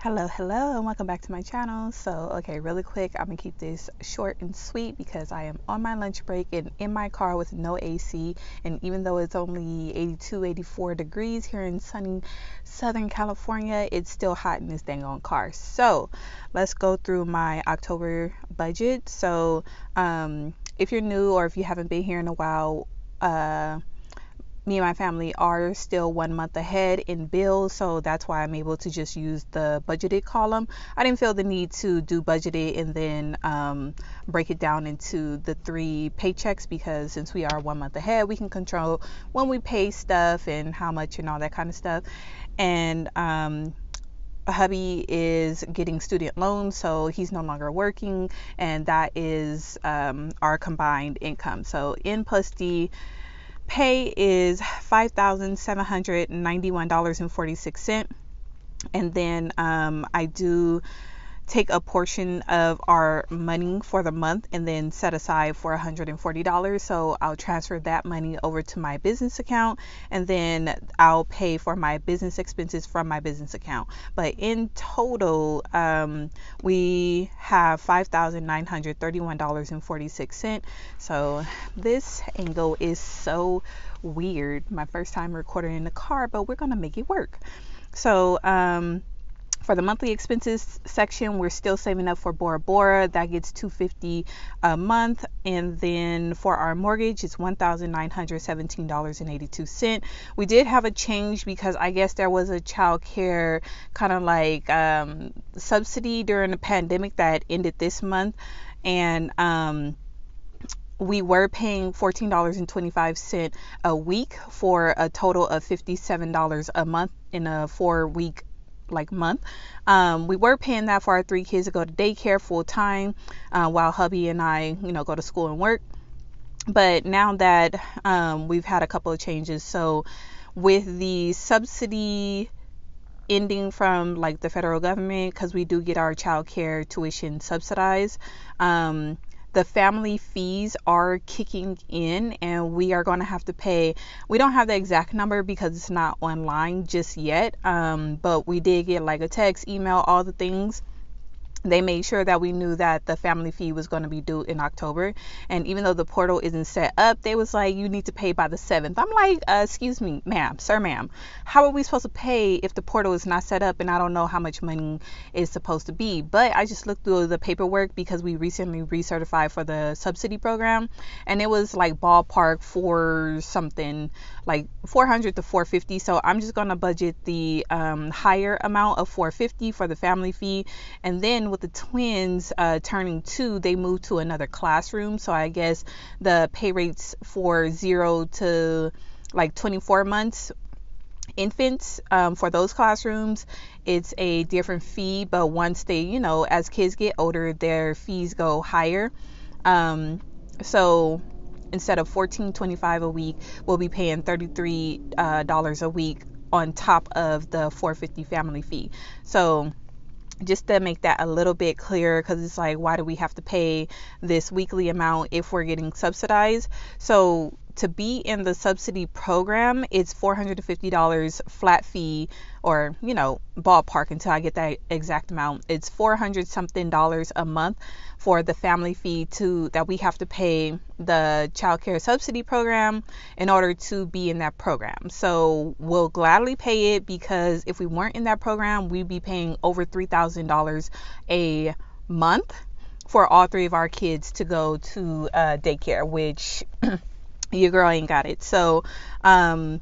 Hello, and welcome back to my channel. Okay, really quick, I'm gonna keep this short and sweet because I am on my lunch break and in my car with no AC. And even though it's only 82, 84 degrees here in sunny Southern California, it's still hot in this dang on car. So, let's go through my October budget. If you're new or if you haven't been here in a while, me and my family are still 1 month ahead in bills, so that's why I'm able to just use the budgeted column. I didn't feel the need to do budgeted and then break it down into the 3 paychecks, because since we are 1 month ahead, we can control when we pay stuff and how much and all that kind of stuff. And hubby is getting student loans, so he's no longer working, and that is our combined income. So N plus D pay is $5,791.46. And then I do take a portion of our money for the month and then set aside for $140. So I'll transfer that money over to my business account, and then I'll pay for my business expenses from my business account. But in total, we have $5,931.46. So this angle is so weird. My first time recording in the car, but we're gonna make it work. So for the monthly expenses section, we're still saving up for Bora Bora. That gets $250 a month. And then for our mortgage, it's $1,917.82. We did have a change because I guess there was a child care kind of like subsidy during the pandemic that ended this month. And we were paying $14.25 a week for a total of $57 a month in a 4-week month. We were paying that for our 3 kids to go to daycare full time, while hubby and I, go to school and work. But now that we've had a couple of changes, so with the subsidy ending from the federal government, because we do get our child care tuition subsidized, the family fees are kicking in, and we are going to have to pay. We don't have the exact number because it's not online just yet, but we did get a text, email, all the things. They made sure that we knew that the family fee was going to be due in October. And even though the portal isn't set up, they was like, you need to pay by the 7th. I'm like, excuse me, ma'am, how are we supposed to pay if the portal is not set up and I don't know how much money is supposed to be? But I just looked through the paperwork because we recently recertified for the subsidy program, and it was ballpark for something like 400 to 450. So I'm just going to budget the higher amount of 450 for the family fee. And then with the twins turning 2, they moved to another classroom, so I guess the pay rates for 0 to 24 months infants, for those classrooms, it's a different fee. But once they, as kids get older, their fees go higher. So instead of $14.25 a week, we'll be paying $33 a week on top of the $450 family fee. So just to make that a little bit clearer, because it's why do we have to pay this weekly amount if we're getting subsidized? So to be in the subsidy program, it's $450 flat fee, or ballpark until I get that exact amount. It's $400 something a month for the family fee that we have to pay the child care subsidy program in order to be in that program. So we'll gladly pay it, because if we weren't in that program, we'd be paying over $3,000 a month for all 3 of our kids to go to daycare, which your girl ain't got it. So and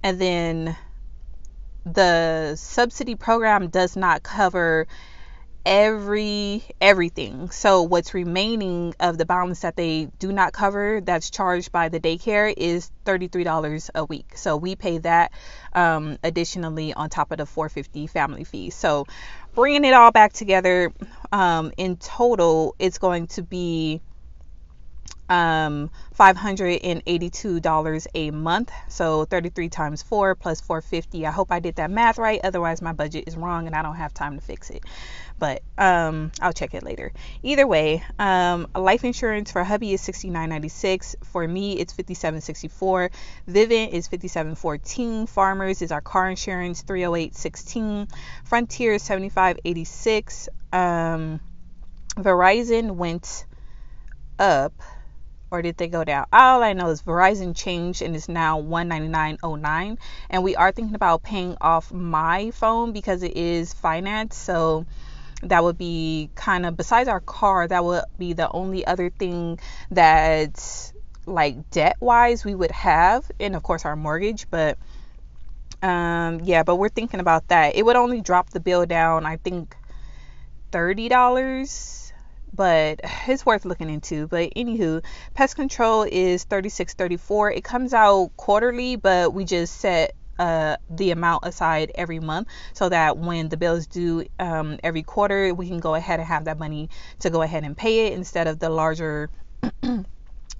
then the subsidy program does not cover everything. So what's remaining of the balance that they do not cover, that's charged by the daycare, is $33 a week. So we pay that additionally on top of the $450 family fee. So bringing it all back together, in total, it's going to be $582 a month. So 33 times 4 plus 450. I hope I did that math right. Otherwise, my budget is wrong and I don't have time to fix it. But I'll check it later. Either way, life insurance for hubby is $69.96. For me, it's $57.64. Vivint is $57.14. Farmers is our car insurance, $308.16. Frontier is $75.86. Verizon went up, or did they go down? All I know is Verizon changed and is now $199.09. And we are thinking about paying off my phone because it is finance. So that would be kind of, besides our car, that would be the only other thing that, like, debt wise we would have, and of course our mortgage. But yeah, but we're thinking about that. It would only drop the bill down, I think, $30, but it's worth looking into. But anywho, pest control is $36.34. It comes out quarterly, but we just set the amount aside every month so that when the bills due every quarter, we can go ahead and have that money to go ahead and pay it instead of the larger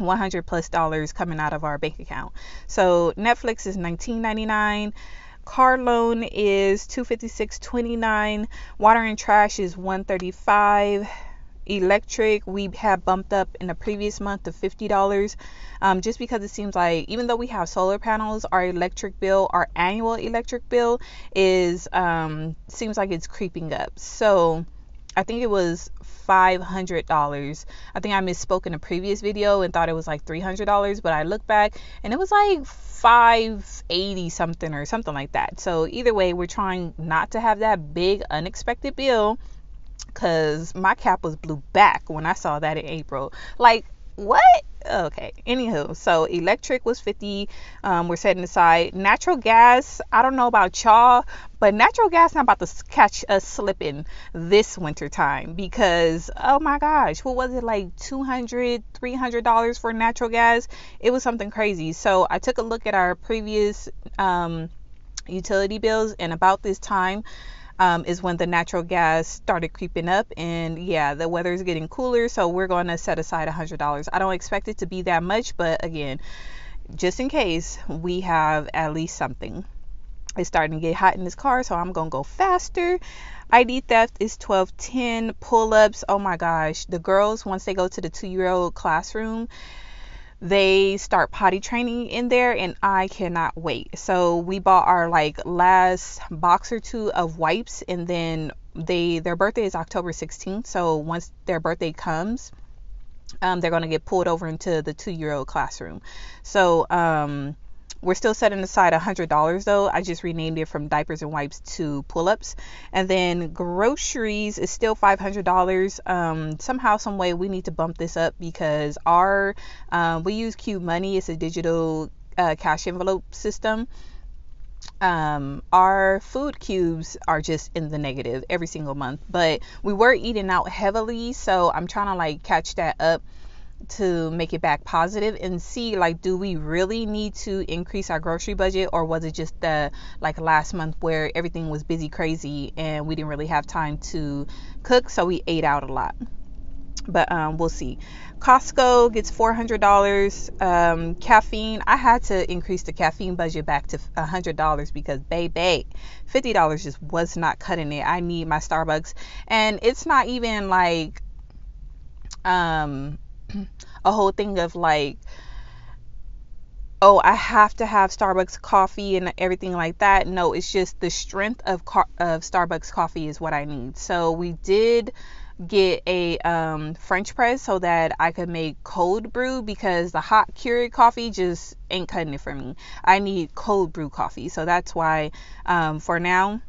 $100+ coming out of our bank account. So Netflix is $19.99. Car loan is $256.29. Water and trash is $135. Electric, we have bumped up in the previous month to $50, just because it seems like even though we have solar panels, our electric bill, our annual electric bill is seems like it's creeping up. So I think it was $500. I think I misspoke in a previous video and thought it was like $300, but I looked back and it was like $580 something or something like that. So either way, we're trying not to have that big unexpected bill, because my cap was blew back when I saw that in April. Like, what? Okay. Anywho, so electric was $50. We're setting aside. Natural gas, I don't know about y'all, but natural gas not about to catch us slipping this winter time, because oh my gosh, what was it, like $200, $300 for natural gas? It was something crazy. So I took a look at our previous utility bills, and about this time is when the natural gas started creeping up. And yeah, the weather is getting cooler, so we're going to set aside $100. I don't expect it to be that much, but again, just in case, we have at least something. It's starting to get hot in this car, so I'm going to go faster. ID theft is $12.10. Pull-ups, oh my gosh, the girls, once they go to the 2-year-old classroom, they start potty training in there, and I cannot wait. So we bought our like last box or two of wipes, and then their birthday is October 16th. So once their birthday comes, they're going to get pulled over into the 2-year-old classroom. So we're still setting aside $100 though. I just renamed it from diapers and wipes to pull-ups. And then groceries is still $500. Somehow, some way, we need to bump this up because our we use Cube Money. It's a digital cash envelope system. Our food cubes are just in the negative every single month, but we were eating out heavily, so I'm trying to like catch that up to make it back positive and see, like, do we really need to increase our grocery budget, or was it just the like last month where everything was busy crazy and we didn't really have time to cook, so we ate out a lot. But we'll see. Costco gets $400. Caffeine, I had to increase the caffeine budget back to $100 because baby, $50 just was not cutting it. I need my Starbucks, and it's not even like a whole thing of like, oh, I have to have Starbucks coffee and everything like that. No, it's just the strength of Starbucks coffee is what I need. So we did get a French press so that I could make cold brew, because the hot Keurig coffee just ain't cutting it for me. I need cold brew coffee. So that's why for now,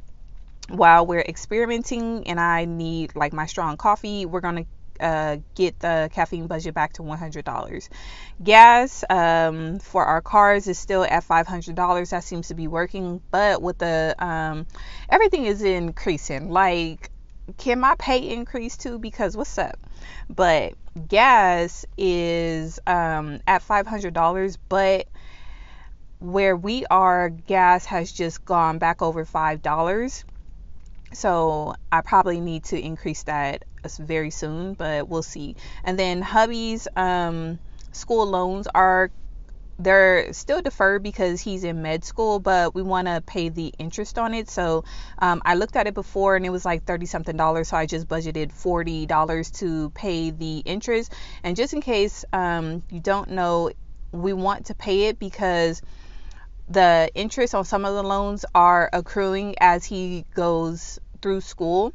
while we're experimenting and I need like my strong coffee, we're gonna get the caffeine budget back to $100. Gas for our cars is still at $500. That seems to be working, but with the everything is increasing. Like, can my pay increase too? Because what's up? But gas is at $500, but where we are, gas has just gone back over $5. So I probably need to increase that very soon, but we'll see. And then hubby's school loans they're still deferred because he's in med school, but we want to pay the interest on it. So I looked at it before and it was like 30 something dollars. So I just budgeted $40 to pay the interest. And just in case you don't know, we want to pay it because the interest on some of the loans are accruing as he goes through school.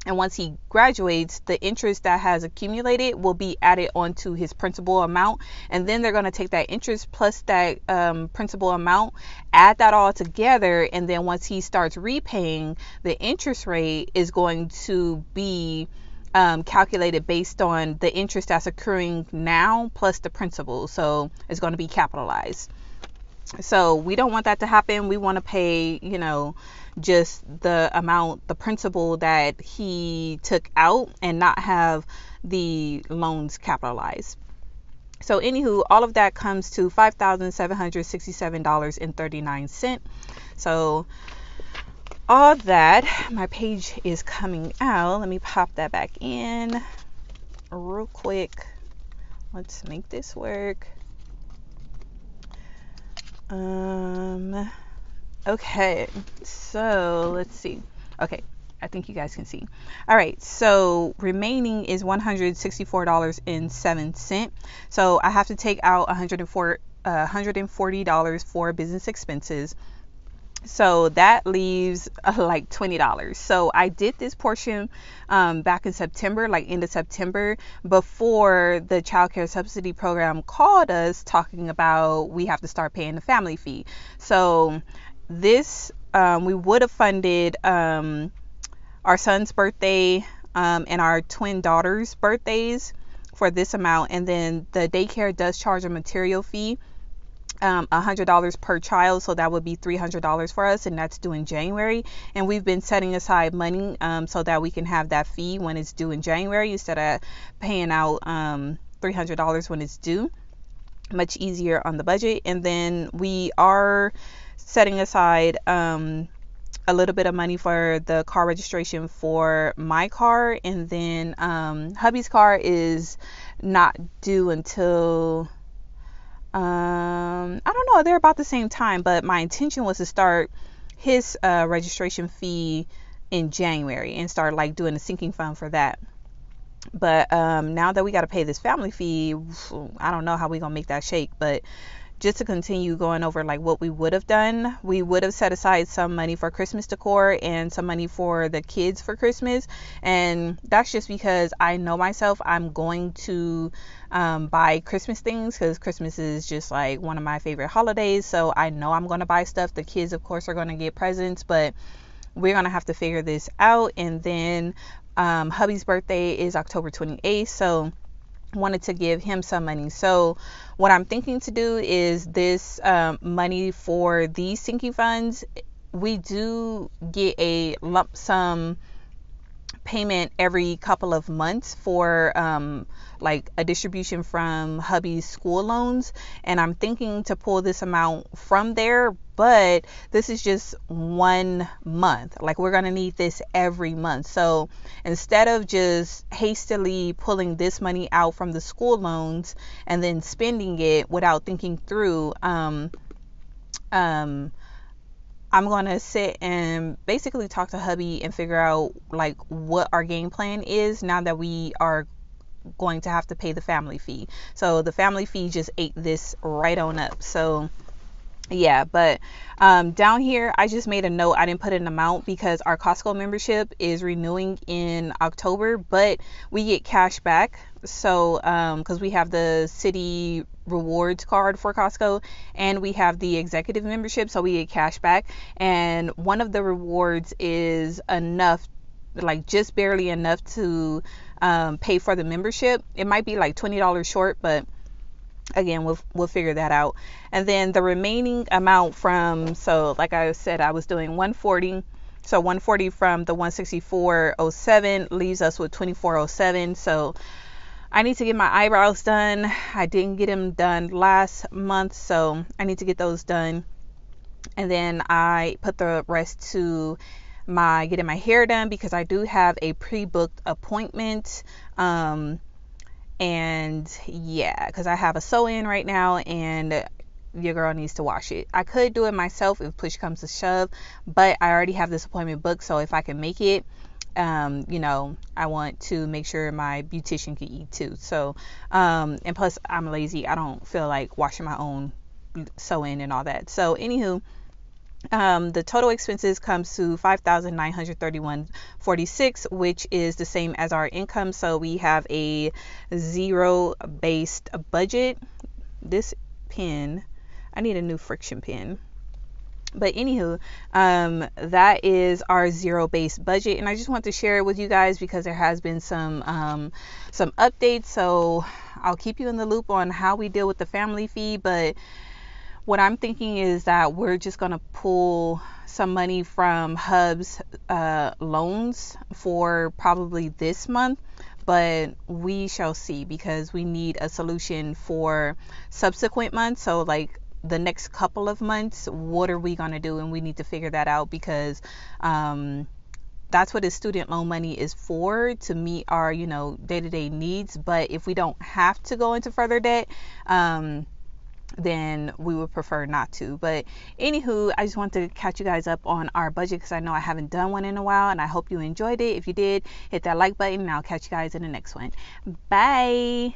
And once he graduates, the interest that has accumulated will be added onto his principal amount. And then they're going to take that interest plus that principal amount, add that all together. And then once he starts repaying, the interest rate is going to be calculated based on the interest that's accruing now plus the principal. So it's going to be capitalized. So we don't want that to happen. We want to pay, just the amount, the principal that he took out and not have the loans capitalized. So anywho, all of that comes to $5,767.39. So all that, my page is coming out. Let me pop that back in real quick. Let's make this work. Okay, so let's see. Okay, I think you guys can see. All right, so remaining is $164.07. So I have to take out $140 for business expenses. So that leaves like $20. So I did this portion back in September, like end of September, before the child care subsidy program called us talking about we have to start paying the family fee. So this we would have funded our son's birthday and our twin daughters' birthdays for this amount, and then the daycare does charge a material fee. $100 per child, so that would be $300 for us, and that's due in January. And we've been setting aside money so that we can have that fee when it's due in January instead of paying out $300 when it's due. Much easier on the budget. And then we are setting aside a little bit of money for the car registration for my car, and then hubby's car is not due until I don't know, they're about the same time, but my intention was to start his registration fee in January and start like doing a sinking fund for that. But now that we got to pay this family fee, I don't know how we're gonna make that shake. But just to continue going over like what we would have done, we would have set aside some money for Christmas decor and some money for the kids for Christmas. And that's just because I know myself, I'm going to buy Christmas things because Christmas is just like one of my favorite holidays. So I know I'm going to buy stuff. The kids, of course, are going to get presents, but we're going to have to figure this out. And then hubby's birthday is October 28th. So wanted to give him some money. So what I'm thinking to do is this money for these sinking funds, we do get a lump sum payment every couple of months for like a distribution from hubby's school loans, and I'm thinking to pull this amount from there, but this is just 1 month. Like we're gonna need this every month. So instead of just hastily pulling this money out from the school loans and then spending it without thinking through, I'm going to sit and basically talk to hubby and figure out like what our game plan is now that we are going to have to pay the family fee. So the family fee just ate this right on up. So yeah, but down here I just made a note. I didn't put an amount because our Costco membership is renewing in October, but we get cash back. So because we have the city rewards card for Costco and we have the executive membership, so we get cash back, and one of the rewards is enough, like just barely enough to pay for the membership. It might be like $20 short, but again, we'll figure that out. And then the remaining amount from, so like I said, I was doing 140. So 140 from the 164.07 leaves us with 24.07. So I need to get my eyebrows done. I didn't get them done last month, so I need to get those done. And then I put the rest to my getting my hair done because I do have a pre-booked appointment And yeah, because I have a sew-in right now, and your girl needs to wash it. I could do it myself if push comes to shove, but I already have this appointment booked, so if I can make it, I want to make sure my beautician can eat too. So, and plus I'm lazy. I don't feel like washing my own sew-in and all that. So, anywho, the total expenses comes to 5,931.46, which is the same as our income. So we have a zero based budget. This pen, I need a new friction pen. But anywho, that is our zero based budget, and I just want to share it with you guys because there has been some updates. So I'll keep you in the loop on how we deal with the family fee. But what I'm thinking is that we're just going to pull some money from Hub's loans for probably this month, but we shall see, because we need a solution for subsequent months. So like the next couple of months, what are we going to do? And we need to figure that out, because that's what the student loan money is for, to meet our, day-to-day needs. But if we don't have to go into further debt, then we would prefer not to. But anywho, I just want to catch you guys up on our budget, because I know I haven't done one in a while, and I hope you enjoyed it. If you did, hit that like button, and I'll catch you guys in the next one. Bye.